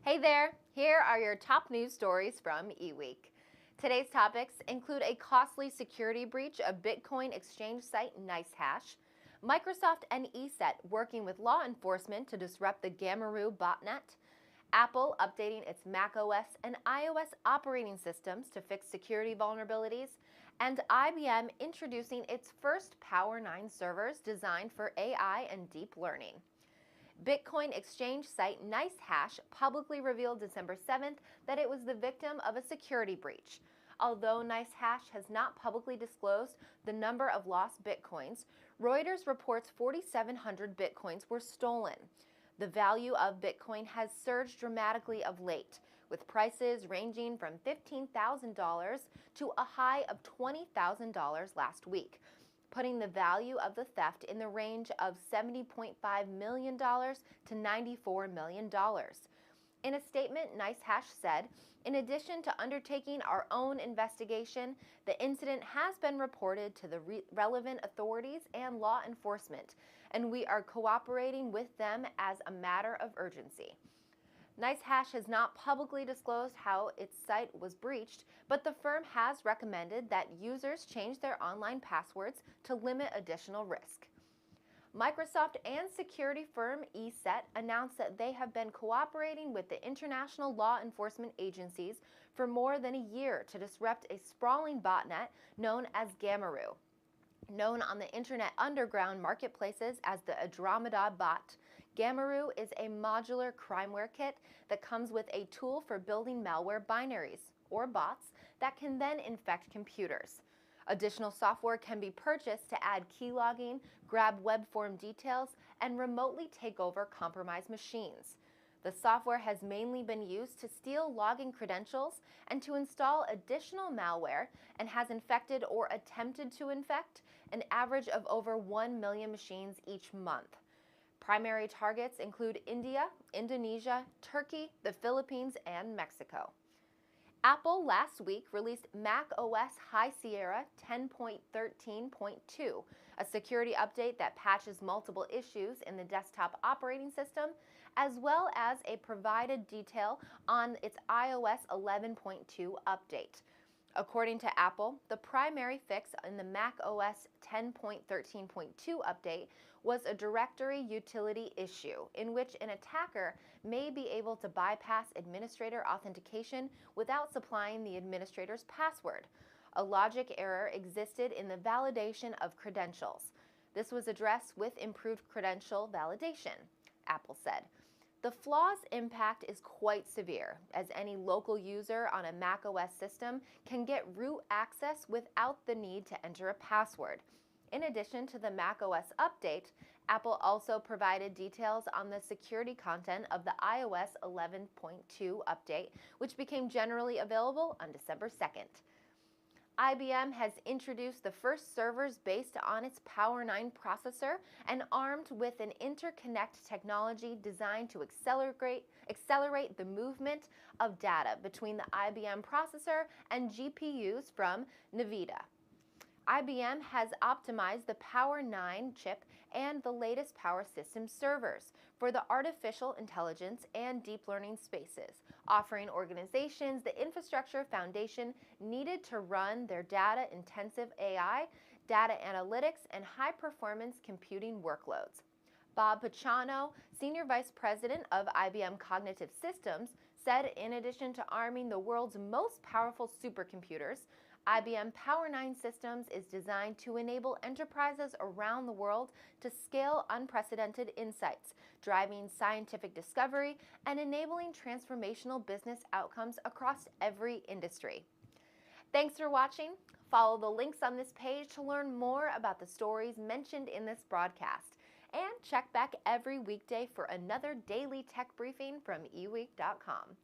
Hey there! Here are your top news stories from eWEEK. Today's topics include a costly security breach of Bitcoin exchange site NiceHash, Microsoft and ESET working with law enforcement to disrupt the Gamarue botnet, Apple updating its macOS and iOS operating systems to fix security vulnerabilities, and IBM introducing its first Power 9 servers designed for AI and deep learning. Bitcoin exchange site NiceHash publicly revealed December 7th that it was the victim of a security breach. Although NiceHash has not publicly disclosed the number of lost Bitcoins, Reuters reports 4,700 Bitcoins were stolen. The value of Bitcoin has surged dramatically of late, with prices ranging from $15,000 to a high of $20,000 last week, putting the value of the theft in the range of $70.5 million to $94 million. In a statement, NiceHash said, "In addition to undertaking our own investigation, the incident has been reported to the relevant authorities and law enforcement, and we are cooperating with them as a matter of urgency." NiceHash has not publicly disclosed how its site was breached, but the firm has recommended that users change their online passwords to limit additional risk. Microsoft and security firm ESET announced that they have been cooperating with the international law enforcement agencies for more than a year to disrupt a sprawling botnet known as Gamarue. Known on the internet underground marketplaces as the Andromeda bot, Gamarue is a modular crimeware kit that comes with a tool for building malware binaries, or bots, that can then infect computers. Additional software can be purchased to add keylogging, grab web form details, and remotely take over compromised machines. The software has mainly been used to steal login credentials and to install additional malware, and has infected or attempted to infect an average of over 1 million machines each month. Primary targets include India, Indonesia, Turkey, the Philippines, and Mexico. Apple last week released macOS High Sierra 10.13.2, a security update that patches multiple issues in the desktop operating system, as well as a provided detail on its iOS 11.2 update. According to Apple, the primary fix in the macOS 10.13.2 update was a directory utility issue in which an attacker may be able to bypass administrator authentication without supplying the administrator's password. A logic error existed in the validation of credentials. This was addressed with improved credential validation, Apple said. The flaw's impact is quite severe, as any local user on a macOS system can get root access without the need to enter a password. In addition to the macOS update, Apple also provided details on the security content of the iOS 11.2 update, which became generally available on December 2nd. IBM has introduced the first servers based on its Power 9 processor and armed with an interconnect technology designed to accelerate the movement of data between the IBM processor and GPUs from NVIDIA. IBM has optimized the Power 9 chip and the latest Power System servers for the artificial intelligence and deep learning spaces, offering organizations the infrastructure foundation needed to run their data-intensive AI, data analytics, and high-performance computing workloads. Bob Pachano, Senior Vice President of IBM Cognitive Systems, said in addition to arming the world's most powerful supercomputers, IBM Power 9 Systems is designed to enable enterprises around the world to scale unprecedented insights, driving scientific discovery and enabling transformational business outcomes across every industry. Thanks for watching. Follow the links on this page to learn more about the stories mentioned in this broadcast. And check back every weekday for another daily tech briefing from eWEEK.com.